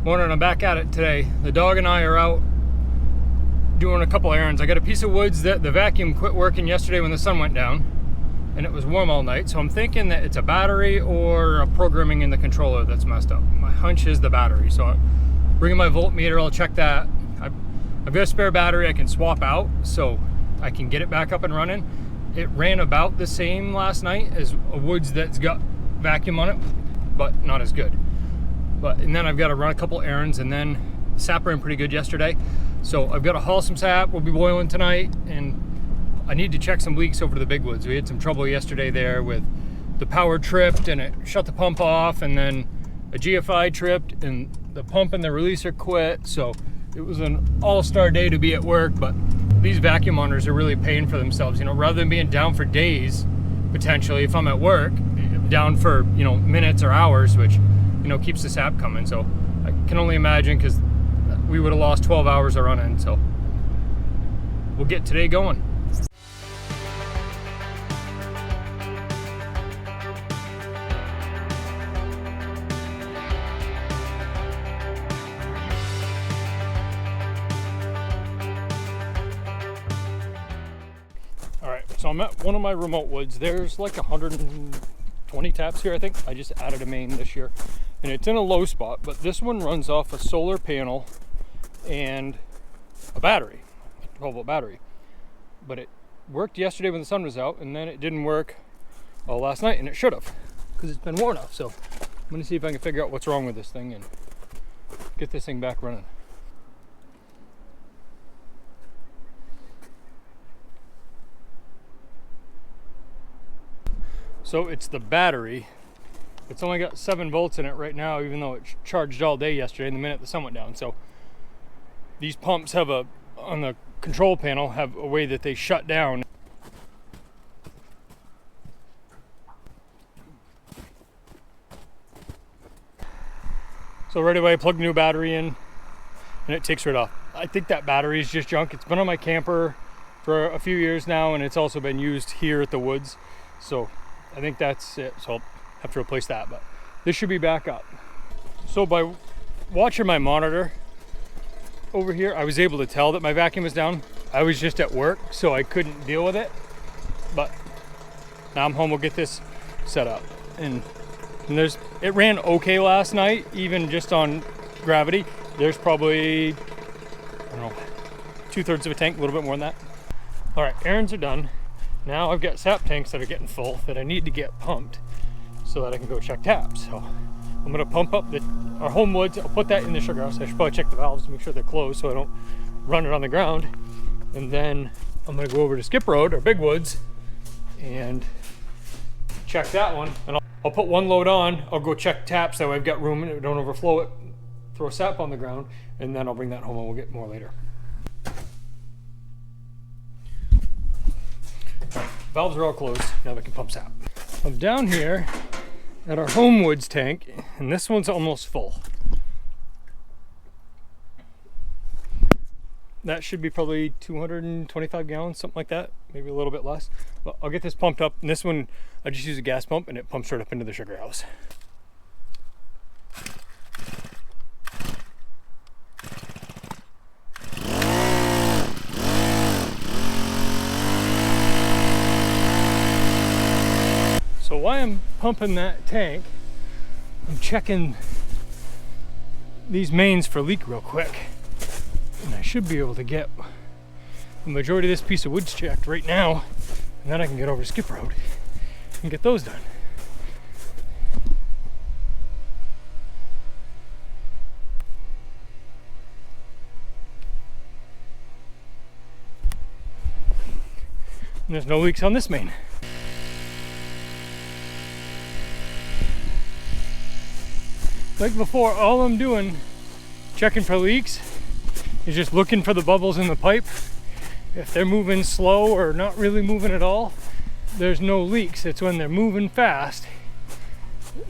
Morning, I'm back at it today. The dog and I are out doing a couple errands. I got a piece of woods that the vacuum quit working yesterday when the sun went down, and it was warm all night, so I'm thinking that it's a battery or a programming in the controller that's messed up. My hunch is the battery, so I'm bringing my voltmeter, I'll check that. I've got a spare battery I can swap out so I can get it back up and running. It ran about the same last night as a woods that's got vacuum on it, but not as good. And then I've got to run a couple errands, and then sap ran pretty good yesterday. So I've got to haul some sap, we'll be boiling tonight, and I need to check some leaks over to the big woods. We had some trouble yesterday there with the power tripped and it shut the pump off, and then a GFI tripped and the pump and the releaser quit. So it was an all-star day to be at work, but these vacuum owners are really paying for themselves. You know, rather than being down for days, potentially, if I'm at work, down for, you know, minutes or hours, which, you know, keeps the sap coming. So I can only imagine, because we would have lost 12 hours of running. So we'll get today going. All right, so I'm at one of my remote woods. There's like 120 taps here, I think. I just added a main this year, and it's in a low spot, but this one runs off a solar panel and a battery, a 12-volt battery. But it worked yesterday when the sun was out, and then it didn't work last night, and it should have, because it's been warm enough. So I'm gonna see if I can figure out what's wrong with this thing and get this thing back running. So it's the battery. It's only got 7 volts in it right now, even though it charged all day yesterday and the minute the sun went down. So these pumps have on the control panel, have a way that they shut down. So right away I plug the new battery in and it takes right off. I think that battery is just junk. It's been on my camper for a few years now, and it's also been used here at the woods. So I think that's it, so I'll have to replace that, but this should be back up. So by watching my monitor over here, I was able to tell that my vacuum was down. I was just at work, so I couldn't deal with it, but now I'm home. We'll get this set up. And it ran okay last night, even just on gravity. There's probably, I don't know, 2/3 of a tank, a little bit more than that. All right, errands are done. Now I've got sap tanks that are getting full that I need to get pumped so that I can go check taps. So I'm gonna pump up our home woods. I'll put that in the sugar house. I should probably check the valves to make sure they're closed so I don't run it on the ground. And then I'm gonna go over to Skip Road, or Big Woods, and check that one. And I'll put one load on. I'll go check taps that way I've got room and don't overflow it. Throw sap on the ground, and then I'll bring that home and we'll get more later. Valves are all closed, now we can pump sap. I'm down here at our home woods tank, and this one's almost full. That should be probably 225 gallons, something like that, maybe a little bit less. But I'll get this pumped up, and this one, I just use a gas pump, and it pumps right up into the sugar house. So while I'm pumping that tank, I'm checking these mains for leak real quick. And I should be able to get the majority of this piece of woods checked right now, and then I can get over to Skip Road and get those done. And there's no leaks on this main. Like before, all I'm doing, checking for leaks, is just looking for the bubbles in the pipe. If they're moving slow or not really moving at all, there's no leaks. It's when they're moving fast,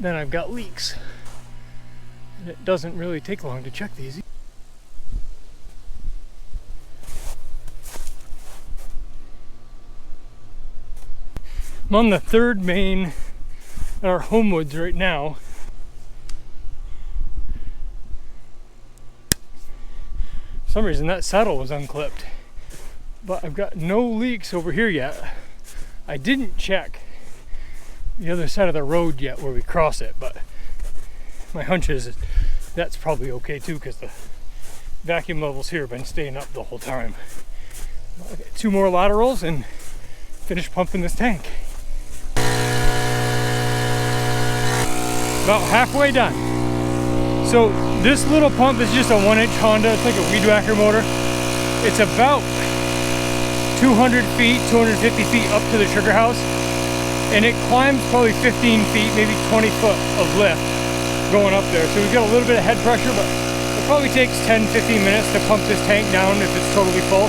then I've got leaks. And it doesn't really take long to check these. I'm on the 3rd main at our home woods right now. For some reason that saddle was unclipped, but I've got no leaks over here yet. I didn't check the other side of the road yet where we cross it, but my hunch is that's probably okay too, because the vacuum levels here have been staying up the whole time. I'll get 2 more laterals and finish pumping this tank. About halfway done. So this little pump is just a 1-inch Honda. It's like a weed whacker motor. It's about 200 feet, 250 feet up to the sugar house, and it climbs probably 15 feet, maybe 20 foot of lift going up there. So we've got a little bit of head pressure, but it probably takes 10-15 minutes to pump this tank down if it's totally full.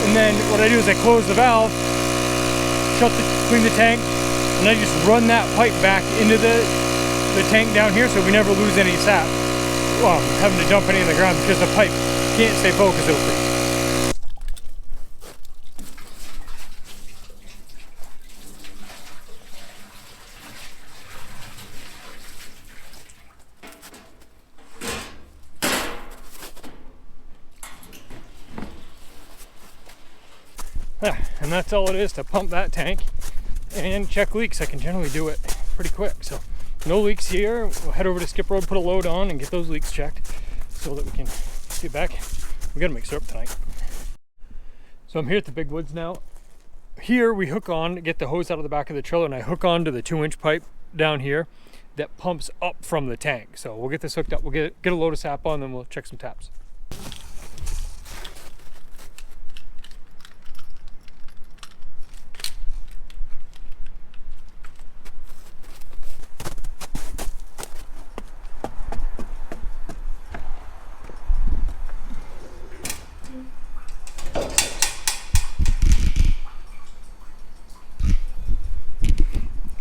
And then what I do is I close the valve, clean the tank, and I just run that pipe back into the tank down here, so we never lose any sap. Well, having to dump any in the ground because the pipe can't stay focused open. And that's all it is to pump that tank and check leaks. I can generally do it pretty quick. So no leaks here. We'll head over to Skip Road, put a load on, and get those leaks checked so that we can get back. We gotta make syrup tonight. So I'm here at the Big Woods now. Here we hook on, get the hose out of the back of the trailer, and I hook on to the 2-inch pipe down here that pumps up from the tank. So we'll get this hooked up. We'll get a load of sap on, then we'll check some taps.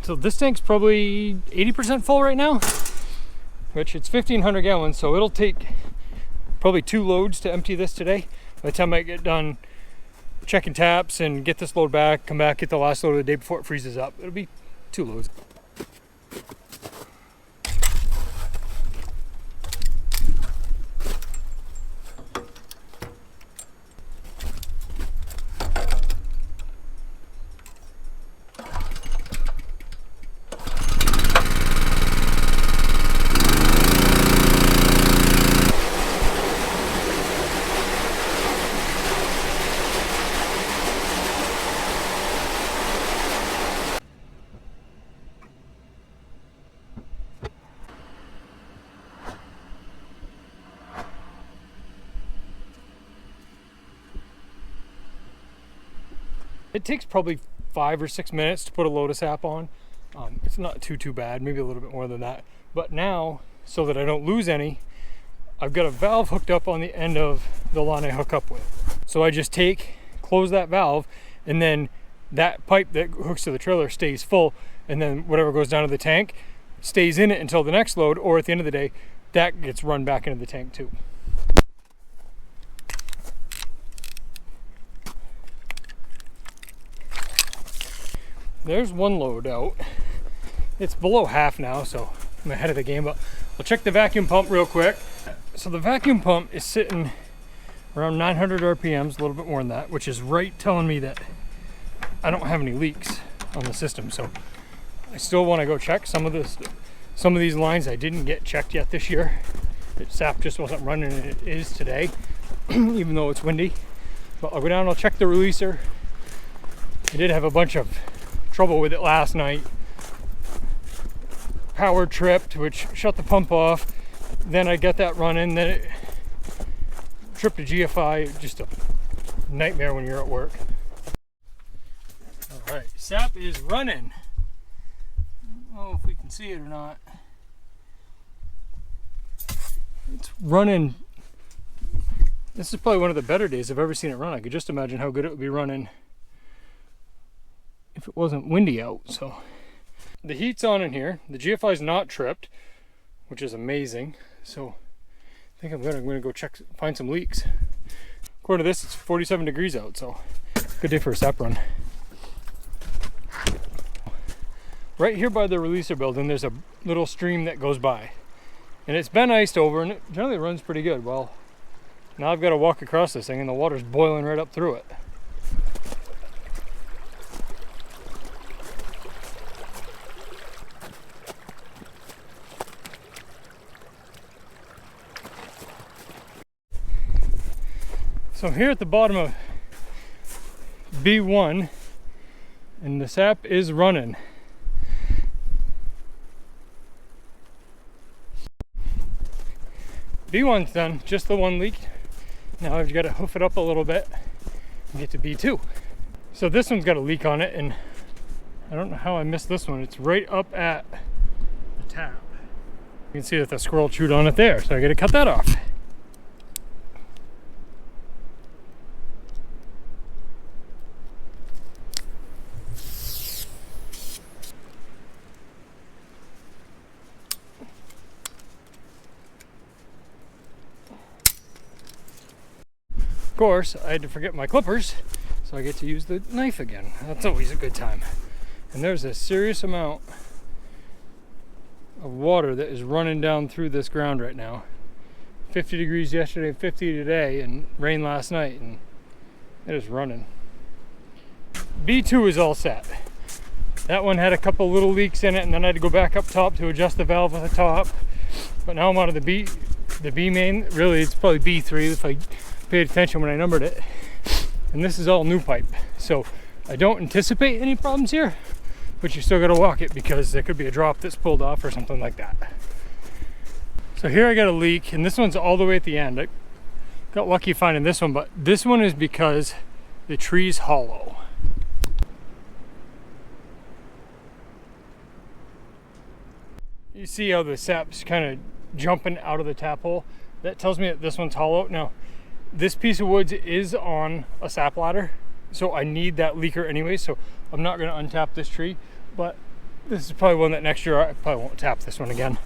So this tank's probably 80% full right now, which it's 1,500 gallons, so it'll take probably 2 loads to empty this today. By the time I get done checking taps and get this load back, come back, get the last load of the day before it freezes up, it'll be 2 loads. It takes probably 5 or 6 minutes to put a load of sap on. It's not too bad, maybe a little bit more than that. But now, so that I don't lose any, I've got a valve hooked up on the end of the line I hook up with. So I just close that valve, and then that pipe that hooks to the trailer stays full, and then whatever goes down to the tank stays in it until the next load, or at the end of the day, that gets run back into the tank too. There's 1 load out. It's below half now, so I'm ahead of the game, but we'll check the vacuum pump real quick. So the vacuum pump is sitting around 900 RPMs, a little bit more than that, which is right telling me that I don't have any leaks on the system. So I still want to go check some of these lines I didn't get checked yet this year. The sap just wasn't running, and it is today, even though it's windy. But I'll go down, I'll check the releaser. I did have a bunch of trouble with it last night. Power tripped, which shut the pump off. Then I got that running, then it tripped a GFI. Just a nightmare when you're at work. All right, sap is running. I don't know if we can see it or not. It's running. This is probably one of the better days I've ever seen it run. I could just imagine how good it would be running if it wasn't windy out. So the heat's on in here. The GFI is not tripped, which is amazing. So I think I'm gonna go check, find some leaks. According to this, it's 47 degrees out, so good day for a sap run. Right here by the releaser building, there's a little stream that goes by, and it's been iced over, and it generally runs pretty good. Well, Now I've got to walk across this thing and the water's boiling right up through it. So I'm here at the bottom of B1 and the sap is running. B1's done, just the one leak. Now I've got to hoof it up a little bit and get to B2. So this one's got a leak on it, and I don't know how I missed this one. It's right up at the tap. You can see that the squirrel chewed on it there, so I got to cut that off. Of course, I had to forget my clippers, so I get to use the knife again. That's always a good time. And there's a serious amount of water that is running down through this ground right now. 50 degrees yesterday, 50 today, and rain last night, and it is running. B2 is all set. That one had a couple little leaks in it, and then I had to go back up top to adjust the valve at the top. But now I'm out of the B main. Really, it's probably B3 if I paid attention when I numbered it. And this is all new pipe, so I don't anticipate any problems here, but you still got to walk it because there could be a drop that's pulled off or something like that. So here I got a leak, and this one's all the way at the end. I got lucky finding this one, but this one is because the tree's hollow. You see how the sap's kind of jumping out of the tap hole? That tells me that this one's hollow. Now, this piece of wood is on a sap ladder, so I need that leaker anyway, so I'm not going to untap this tree, but this is probably one that next year I probably won't tap this one again.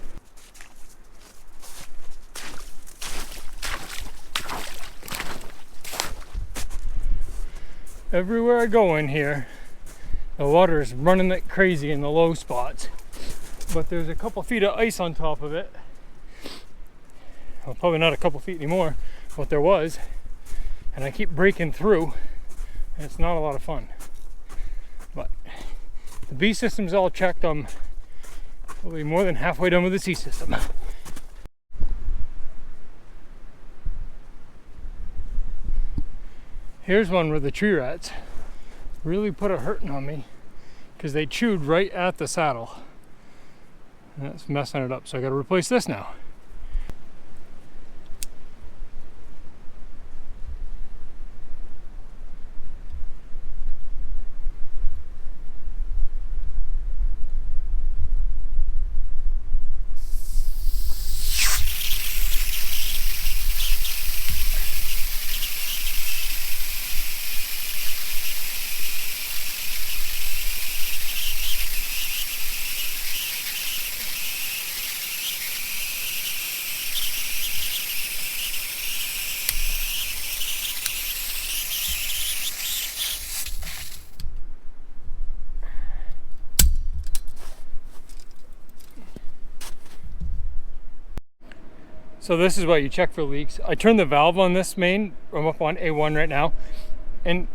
Everywhere I go in here, the water is running like crazy in the low spots, but there's a couple feet of ice on top of it. Well, probably not a couple feet anymore, what there was, and I keep breaking through, and it's not a lot of fun. But the B system's all checked. I'm probably more than halfway done with the C system. Here's one where the tree rats really put a hurting on me because they chewed right at the saddle. And that's messing it up, so I got to replace this now. So this is why you check for leaks. I turned the valve on this main. I'm up on A1 right now, and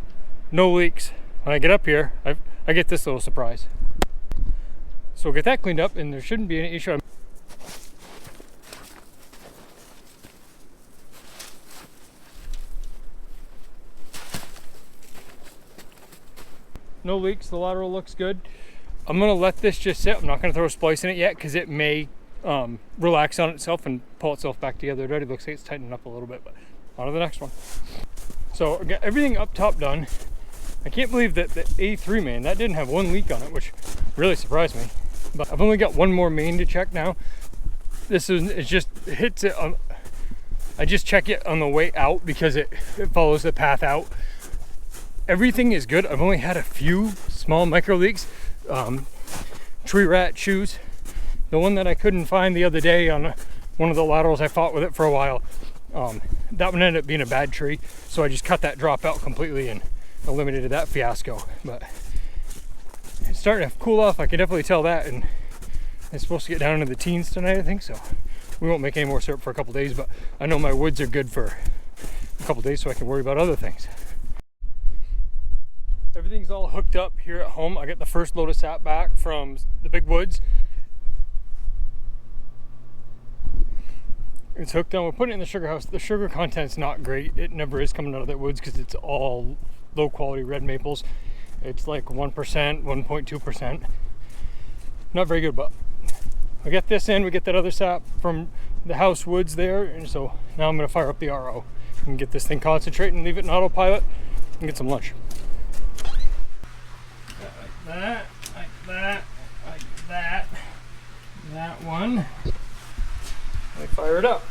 no leaks. When I get up here, I get this little surprise. So we'll get that cleaned up, and there shouldn't be any issue. No leaks, the lateral looks good. I'm gonna let this just sit. I'm not gonna throw a splice in it yet because it may relax on itself and pull itself back together. It already looks like it's tightening up a little bit, but on to the next one. So I got everything up top done. I can't believe that the A3 main, that didn't have one leak on it, which really surprised me. But I've only got one more main to check now. This is, it just hits it on, I just check it on the way out because it follows the path out. Everything is good. I've only had a few small micro leaks. Tree rat chews. The one that I couldn't find the other day on one of the laterals, I fought with it for a while. That one ended up being a bad tree, so I just cut that drop out completely and eliminated that fiasco. But it's starting to cool off. I can definitely tell that, and it's supposed to get down into the teens tonight, I think. So we won't make any more syrup for a couple days, but I know my woods are good for a couple days so I can worry about other things. Everything's all hooked up here at home. I got the first load of sap back from the big woods. It's hooked on. We're putting it in the sugar house. The sugar content's not great. It never is coming out of that woods because it's all low quality red maples. It's like 1%, 1.2%. Not very good, but I get this in, we get that other sap from the house woods there, and so now I'm going to fire up the RO and get this thing concentrated and leave it in autopilot and get some lunch. Like that, like that, like that. That one. I fire it up.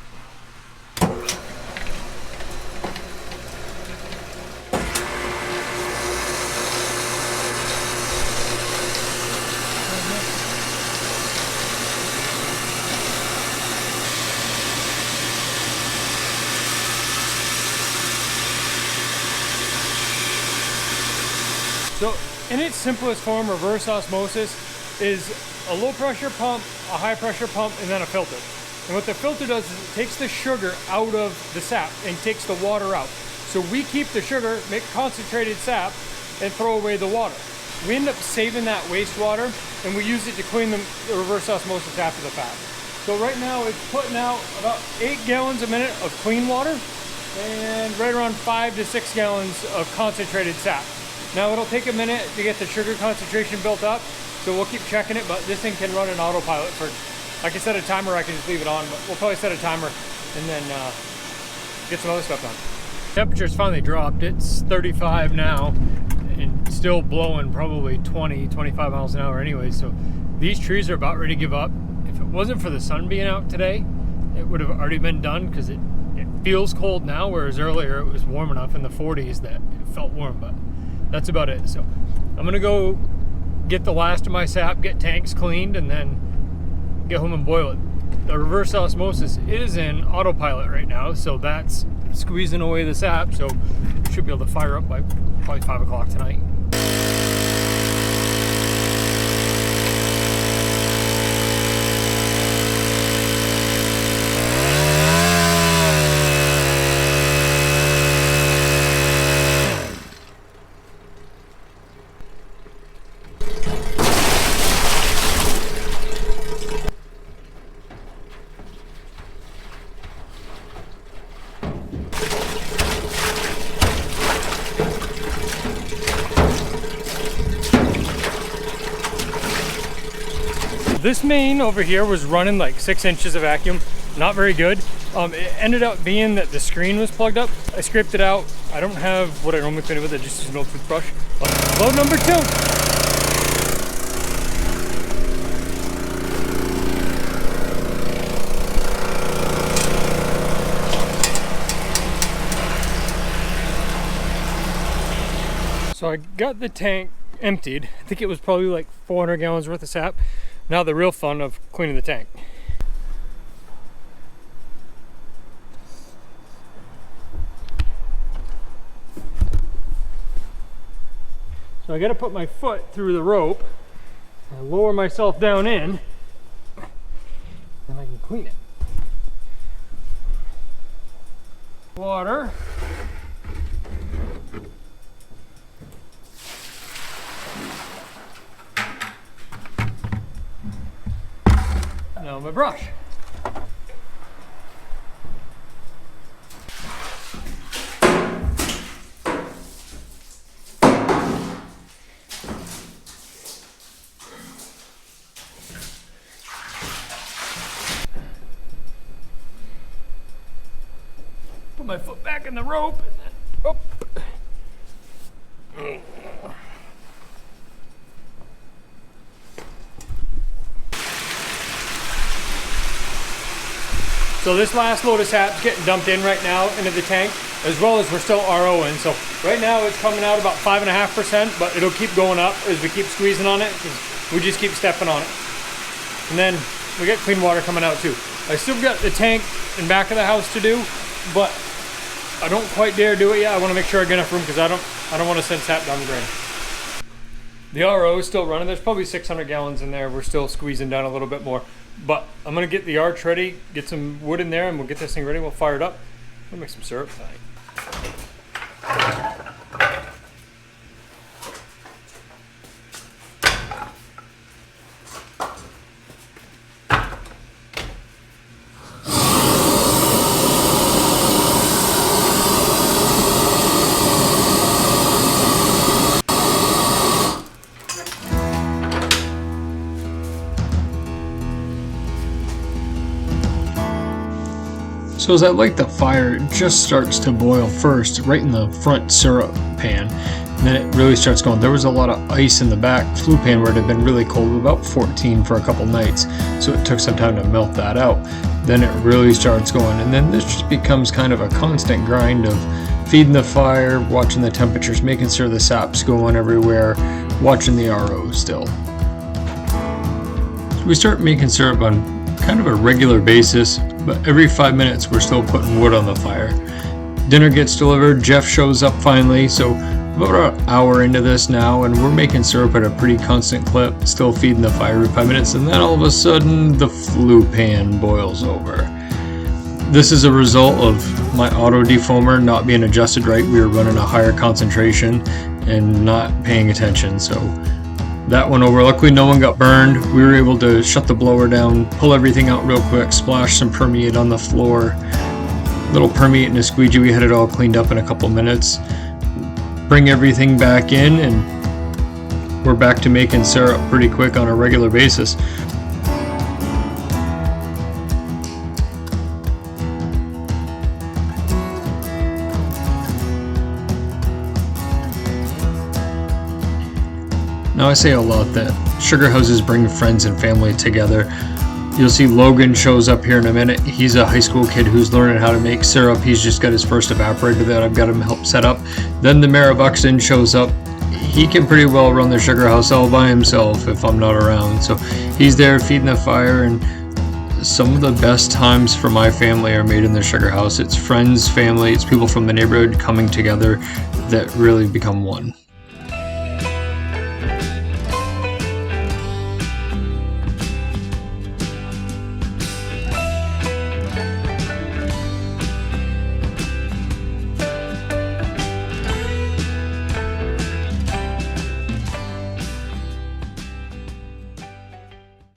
So in its simplest form, reverse osmosis is a low pressure pump, a high pressure pump, and then a filter. And what the filter does is it takes the sugar out of the sap and takes the water out. So we keep the sugar, make concentrated sap, and throw away the water. We end up saving that wastewater, and we use it to clean the reverse osmosis after the fact. So right now it's putting out about 8 gallons a minute of clean water and right around 5 to 6 gallons of concentrated sap. Now it'll take a minute to get the sugar concentration built up, so we'll keep checking it, but this thing can run an autopilot for, I can set a timer, I can just leave it on, but we'll probably set a timer and then get some other stuff done. Temperature's finally dropped. It's 35 now and still blowing probably 20, 25 miles an hour anyway, so these trees are about ready to give up. If it wasn't for the sun being out today, it would have already been done because it feels cold now, whereas earlier it was warm enough in the 40s that it felt warm, but that's about it. So I'm gonna go get the last of my sap, get tanks cleaned, and then get home and boil it. The reverse osmosis is in autopilot right now, so that's squeezing away the sap, so should be able to fire up by probably 5 o'clock tonight. This main over here was running like 6 inches of vacuum, not very good. It ended up being that the screen was plugged up. I scraped it out. I don't have what I normally clean it with, I just use an old toothbrush. Load number 2. So I got the tank emptied. I think it was probably like 400 gallons worth of sap. Now the real fun of cleaning the tank. So I got to put my foot through the rope and lower myself down in, and I can clean it. Water. Now my brush. Put my foot back in the rope and then, oh. So this last load of sap's getting dumped in right now into the tank, as well as we're still ROing. So right now it's coming out about 5.5%, but it'll keep going up as we keep squeezing on it, because we just keep stepping on it. And then we get clean water coming out too. I still got the tank in back of the house to do, but I don't quite dare do it yet. I want to make sure I get enough room because I don't want to send sap down the drain. The RO is still running. There's probably 600 gallons in there. We're still squeezing down a little bit more. But I'm gonna get the arch ready, get some wood in there, and we'll get this thing ready. We'll fire it up. We'll make some syrup tonight. So as I light the fire, it just starts to boil first, right in the front syrup pan. And then it really starts going. There was a lot of ice in the back flue pan where it had been really cold, about 14 for a couple nights. So it took some time to melt that out. Then it really starts going. And then this just becomes kind of a constant grind of feeding the fire, watching the temperatures, making sure the sap's going everywhere, watching the RO still. So we start making syrup on kind of a regular basis, but every 5 minutes we're still putting wood on the fire. Dinner gets delivered, Jeff shows up finally, so about an hour into this now, and we're making syrup at a pretty constant clip, still feeding the fire every 5 minutes, and then all of a sudden the flue pan boils over. This is a result of my auto defoamer not being adjusted right. We were running a higher concentration and not paying attention, so that went over. Luckily no one got burned. We were able to shut the blower down, pull everything out real quick, splash some permeate on the floor, little permeate and a squeegee. We had it all cleaned up in a couple minutes. Bring everything back in, and we're back to making syrup pretty quick on a regular basis. Now I say a lot that sugar houses bring friends and family together. You'll see Logan shows up here in a minute. He's a high school kid who's learning how to make syrup. He's just got his first evaporator that I've got him help set up. Then the mayor of Buxton shows up. He can pretty well run the sugar house all by himself if I'm not around. So he's there feeding the fire, and some of the best times for my family are made in the sugar house. It's friends, family, it's people from the neighborhood coming together that really become one.